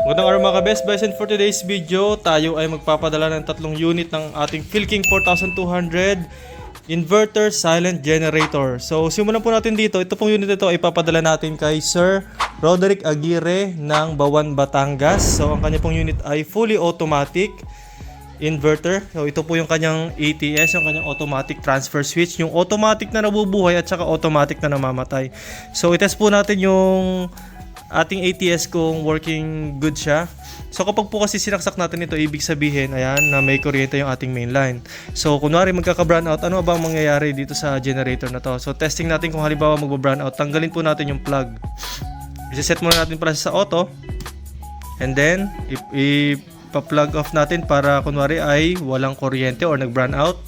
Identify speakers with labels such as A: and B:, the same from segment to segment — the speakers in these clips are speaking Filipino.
A: Magandang araw mga ka-Best Buys, and for today's video, tayo ay magpapadala ng 3 unit ng ating Philking 4200 Inverter Silent Generator. So simulan po natin dito. Ito pong unit ito ay ipapadala natin kay Sir Roderick Aguirre ng Bawan, Batangas. So ang kanya pong unit ay fully automatic inverter. So ito po yung kanyang ATS, yung kanyang automatic transfer switch, yung automatic na nabubuhay at saka automatic na namamatay. So itest po natin yung ating ATS kung working good siya. So kapag po kasi sinaksak natin ito, ibig sabihin ayan na may kuryente yung ating main line. So kunwari magkaka-brown out, ano ba ang mangyayari dito sa generator na to? So testing natin kung halimbawa magba-brown out, tanggalin po natin yung plug. I-set muna natin para sa auto. And then ipa-plug off natin para kunwari ay walang kuryente or nag-brown out.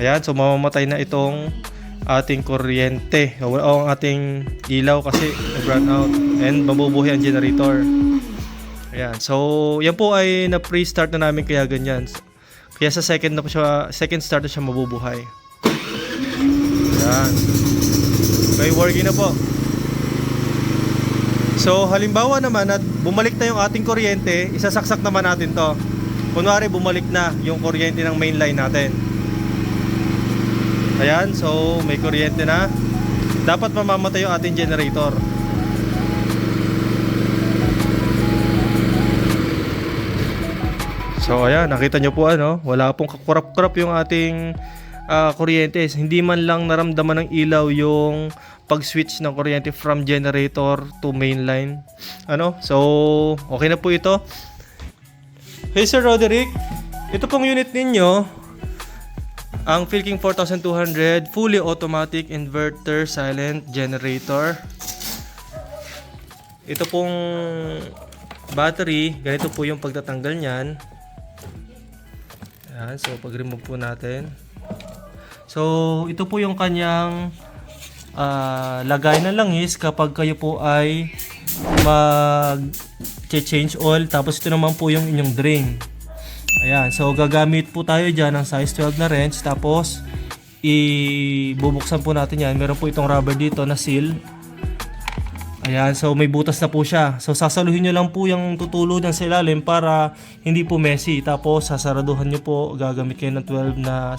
A: Ayan, so mamamatay na itong ating kuryente o ang ating ilaw kasi nag-brown out and mabubuhay ang generator. Ayan, so yan po ay na-pre-start na namin kaya ganyan. Kaya sa second start na siya mabubuhay. Ayan. Okay, working na po. So halimbawa naman at bumalik na yung ating kuryente, isasaksak naman natin to. Kunwari bumalik na yung kuryente ng main line natin. Ayan, so may kuryente na. Dapat mamamatay yung ating generator. So ayan, nakita nyo po wala pong kakurap-kurap yung ating kuryente. Hindi man lang naramdaman ng ilaw yung pag-switch ng kuryente from generator to main line. So okay na po ito. Hey Sir Roderick, ito pong unit ninyo, ang Philking 4200 fully automatic inverter silent generator. Ito pong battery, ganito po yung pagtatanggal niyan. Ayan, so pag-remove po natin. So ito po yung kanyang lagay ng langis kapag kayo po ay mag-change oil. Tapos ito naman po yung inyong drain. Ayan, so gagamit po tayo dyan ng size 12 na wrench. Tapos ibubuksan po natin yan. Meron po itong rubber dito na seal. Ayan, so may butas na po siya. So sasaluhin nyo lang po yung tutulunan sa ilalim para hindi po messy. Tapos sasaraduhan nyo po, gagamit kayo ng 12 na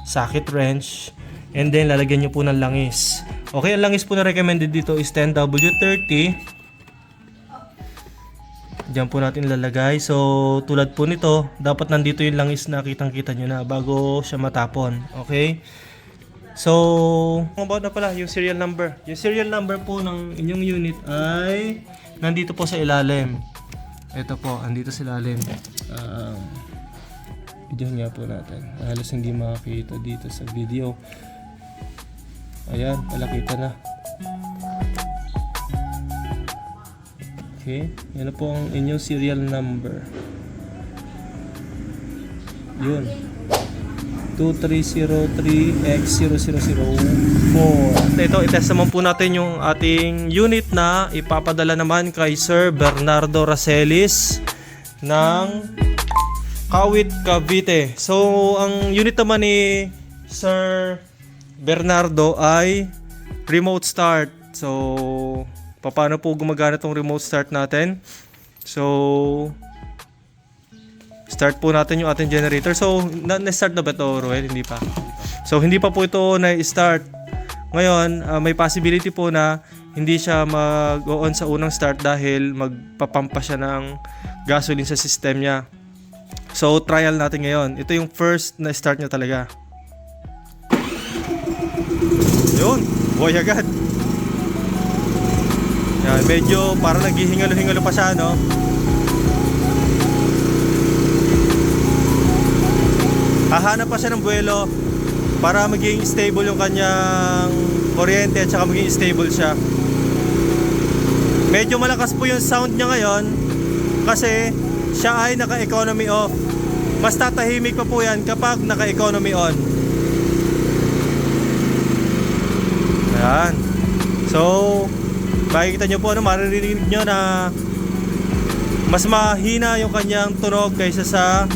A: socket wrench. And then lalagyan nyo po ng langis. Okay, ang langis po na recommended dito is 10W30. Diyan po natin ilalagay. So tulad po nito, dapat nandito yung langis na kitang-kita nyo na bago siya matapon. Okay? So, about na pala yung serial number. Yung serial number po ng inyong unit ay nandito po sa ilalim. Ito po, andito sa ilalim. Video nga po natin. Halos hindi makakita dito sa video. Ayan, palakita na. Okay, yan na po ang inyong serial number. Yun. 2303X0004. Ito, itest naman po natin yung ating unit na ipapadala naman kay Sir Bernardo Racelis ng Kawit, Cavite. So, ang unit naman ni Sir Bernardo ay remote start. So, paano po gumagana itong remote start natin? So, start po natin yung ating generator. So, na-start na ba ito, Roel? Hindi pa. So, hindi pa po ito na-start. Ngayon, may possibility po na hindi siya mag-on sa unang start dahil magpapampa siya ng gasoline sa system niya. So, trial natin ngayon. Ito yung first na start niya talaga. Yun, boy agad. Yan, medyo parang naghihingalo-hingalo pa siya, no? Hahanap pa siya ng buwelo para maging stable yung kanyang kuryente at saka maging stable siya. Medyo malakas po yung sound niya ngayon kasi siya ay naka-economy off. Mas tatahimik pa po yan kapag naka-economy on. Ayan. So, makikita nyo po, maririnig nyo na mas mahina yung kanyang tunog kaysa sa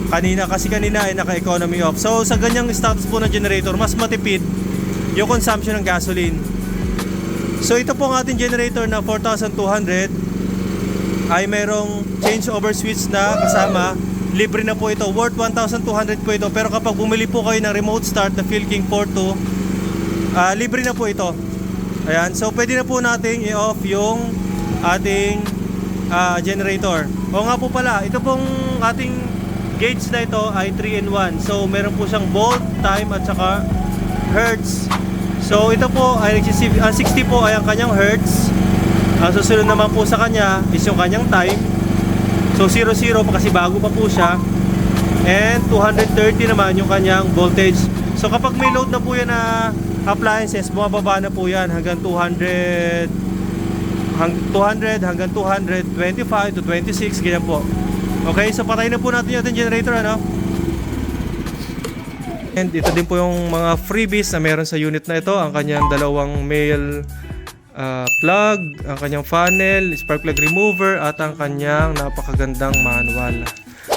A: kanina, kasi kanina ay naka-economy off. So sa ganyang status po ng generator, mas matipid yung consumption ng gasoline. So ito po ang ating generator na 4200. ay merong changeover switch na kasama. Libre na po ito, worth 1,200 po ito. Pero kapag bumili po kayo ng remote start na Philking 42, libre na po ito. Ayan, so pwede na po nating i-off yung ating generator. O nga po pala, ito pong ating gauge na ito ay 3-in-1. So meron po siyang volt, time at saka hertz. So ito po ay 60 po ay ang kanyang hertz. Ang susunod naman po sa kanya is yung kanyang time. So 00 pa kasi bago pa po siya. And 230 naman yung kanyang voltage. So kapag may load na po yan na appliances, bumababa na po yan hanggang 200 hanggang 225 to 26, ganyan po. Okay, so patayin na po natin yung ating generator, ano? And ito din po yung mga freebies na meron sa unit na ito. Ang kanyang dalawang male plug, ang kanyang funnel, spark plug remover, at ang kanyang napakagandang manual.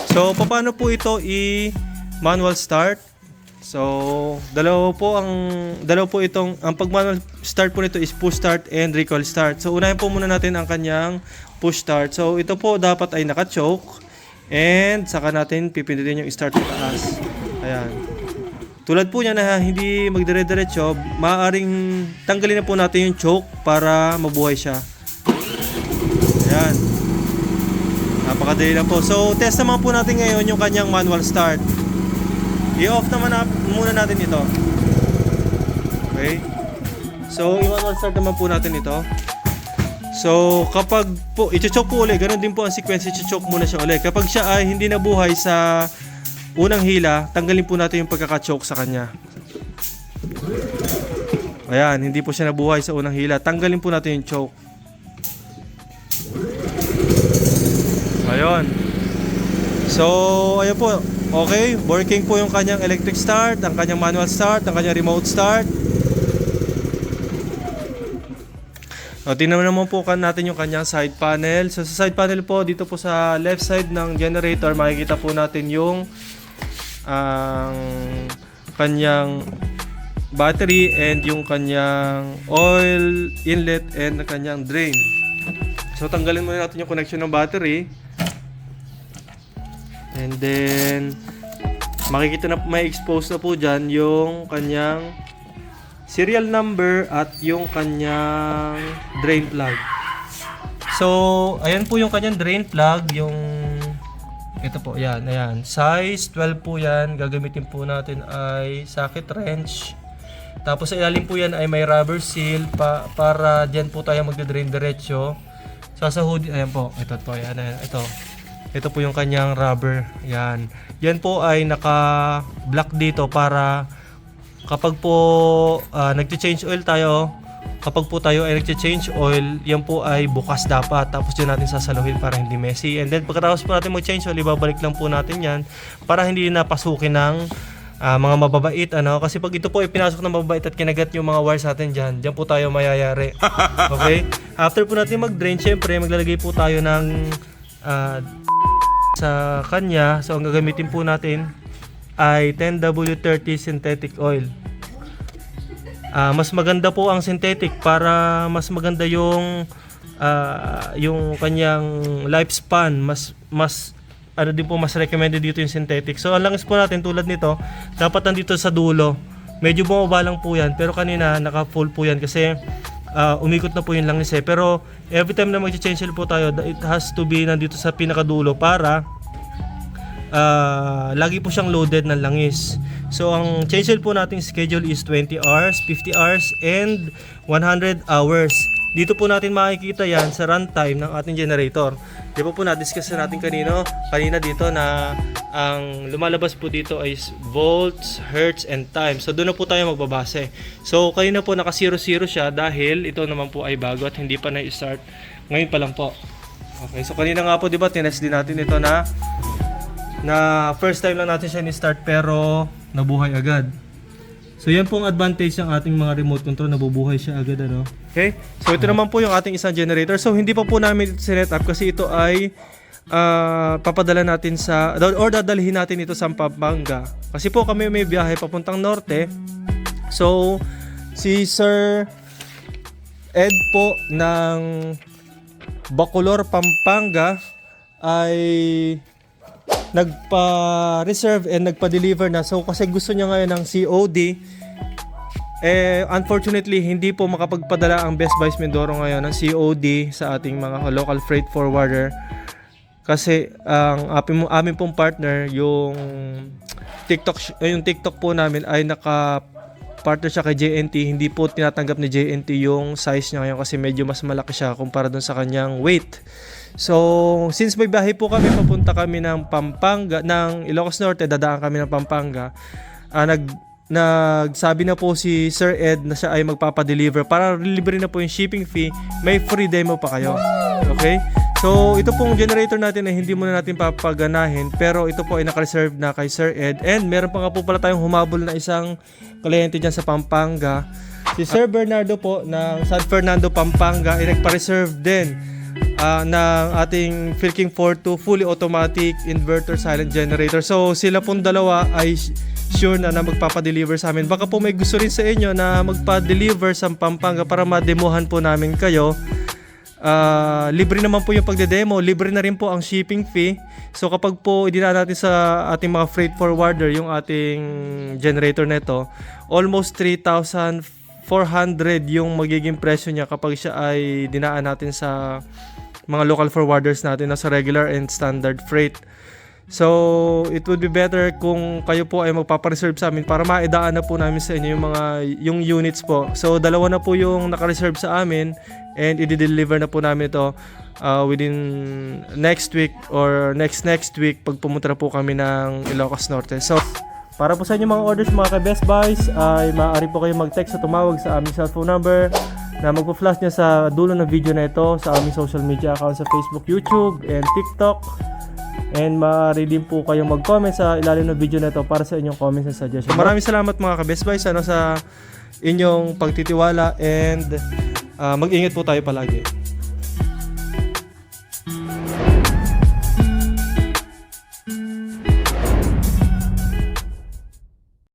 A: So, paano po ito i-manual start? So, dalawa po itong, ang pag-manual start po nito is push start and recoil start. So, unahin po muna natin ang kanyang push start. So, ito po dapat ay naka-choke and saka natin pipindutin yung start sa taas. Ayan. Tulad po niya na hindi magdire-diretso, maaaring tanggalin na po natin yung choke para mabuhay siya. Ayan. Napakadali lang po. So, test naman po natin ngayon yung kanyang manual start. I-off naman muna natin ito. Okay. So, i-manual start naman po natin ito. So, kapag po, i-choke po ulit. Ganon din po ang sequence. I-choke muna siya ulit. Kapag siya ay hindi nabuhay sa unang hila, tanggalin po natin yung pagkaka-choke sa kanya. Ayan, hindi po siya nabuhay sa unang hila. Tanggalin po natin yung choke. Ayun. So, ayun po. Okay, working po yung kanyang electric start, ang kanyang manual start, ang kanyang remote start. So, tingnan naman po natin yung kanyang side panel. So, sa side panel po, dito po sa left side ng generator, makikita po natin yung ang kanyang battery and yung kanyang oil inlet and ang kanyang drain. So tanggalin muna natin yung connection ng battery. And then makikita na may expose na po dyan yung kanyang serial number at yung kanyang drain plug. So ayan po yung kanyang drain plug, yung ito po, yan, ayan. Size 12 po yan. Gagamitin po natin ay socket wrench. Tapos sa ilalim po yan ay may rubber seal para dyan po tayo magde-drain diretso. Sasahudin, ayan po. Ito po, ayan, ayan. Ito po yung kanyang rubber. Yan. Yan po ay naka-block dito para kapag po nagche-change oil tayo, kapag po tayo ay nagche-change oil, yan po ay bukas dapat. Tapos yun natin sasaluhin para hindi messy. And then pagkatapos po natin mag-change oil, ibabalik lang po natin yan para hindi napasukin ng mga mababait. Kasi pag ito po ay pinasok ng mababait at kinagat yung mga wires natin dyan po tayo mayayari. Okay? After po natin mag-drain, syempre maglalagay po tayo ng sa kanya. So ang gagamitin po natin ay 10W30 synthetic oil. Mas maganda po ang synthetic para mas maganda yung kanyang lifespan. Mas din po, mas recommended dito yung synthetic. So ang langis po natin tulad nito, dapat nandito sa dulo. Medyo bumaba lang po yan, pero kanina naka full po yan kasi umikot na po yung langis Pero every time na mag-change po tayo, it has to be nandito sa pinakadulo para lagi po siyang loaded ng langis. So ang change oil po nating schedule is 20 hours, 50 hours, and 100 hours. Dito po natin makikita yan sa runtime ng ating generator. Di ba po na-discuss natin kanina dito na ang lumalabas po dito ay volts, hertz, and time. So doon na po tayo magbabase. So kanina po naka 00 siya dahil ito naman po ay bago at hindi pa na-start. Ngayon pa lang po. Okay, so kanina nga po, di ba, tinest din natin ito na first time lang natin siya ni-start pero nabuhay agad. So yan po ang advantage ng ating mga remote control, nabubuhay siya agad, Okay? So ito naman po yung ating isang generator. So hindi pa po namin sinet up kasi ito ay papadala natin or dadalhin natin ito sa Pampanga. Kasi po kami may biyahe papuntang norte. So si Sir Ed po ng Bacolor, Pampanga ay nagpa-reserve and nagpa-deliver na. So kasi gusto niya ngayon ng COD. Unfortunately, hindi po makapagpadala ang Best Buys Mindoro ngayon ng COD sa ating mga local freight forwarder. Kasi ang amin pong partner, yung TikTok po namin ay partner siya kay JNT. Hindi po tinatanggap ni JNT yung size niya ngayon kasi medyo mas malaki siya kumpara dun sa kanyang weight. So, since may biyahe po kami, papunta kami ng Pampanga, ng Ilocos Norte, dadaan kami ng Pampanga. Nagsabi na po si Sir Ed na siya ay magpapadeliver para libre na po yung shipping fee. May free demo pa kayo. Okay? So, ito pong generator natin ay hindi muna natin papaganahin, pero ito po ay naka-reserve na kay Sir Ed. And meron pa nga po pala tayong humabol na isang kliyente dyan sa Pampanga. Si Sir Bernardo po ng San Fernando, Pampanga ay nagpa-reserve din ng ating Philking 42 fully automatic inverter silent generator. So sila pong dalawa ay sure na magpapadeliver sa amin. Baka po may gusto rin sa inyo na magpa-deliver sa Pampanga para ma-demohan po namin kayo. Libre naman po yung pagde-demo, libre na rin po ang shipping fee. So kapag po idinaan natin sa ating mga freight forwarder yung ating generator nito, almost 3,400 yung magiging presyo niya kapag siya ay dinaan natin sa mga local forwarders natin na sa regular and standard freight. So, it would be better kung kayo po ay magpapareserve sa amin para maidaan na po namin sa inyo yung units po. So, dalawa na po yung naka-reserve sa amin and i-deliver na po namin ito within next week or next week pag pumunta na po kami ng Ilocos Norte. So, para po sa inyo mga orders mga ka-Best Buys ay maaari po kayo mag-text o tumawag sa aming cellphone number na magpo-flash niya sa dulo ng video na ito sa aming social media account sa Facebook, YouTube, and TikTok. And maaari din po kayong mag-comment sa ilalim ng video na ito para sa inyong comments and suggestions. Maraming salamat mga ka-Best Buys sa inyong pagtitiwala and mag-ingat po tayo palagi.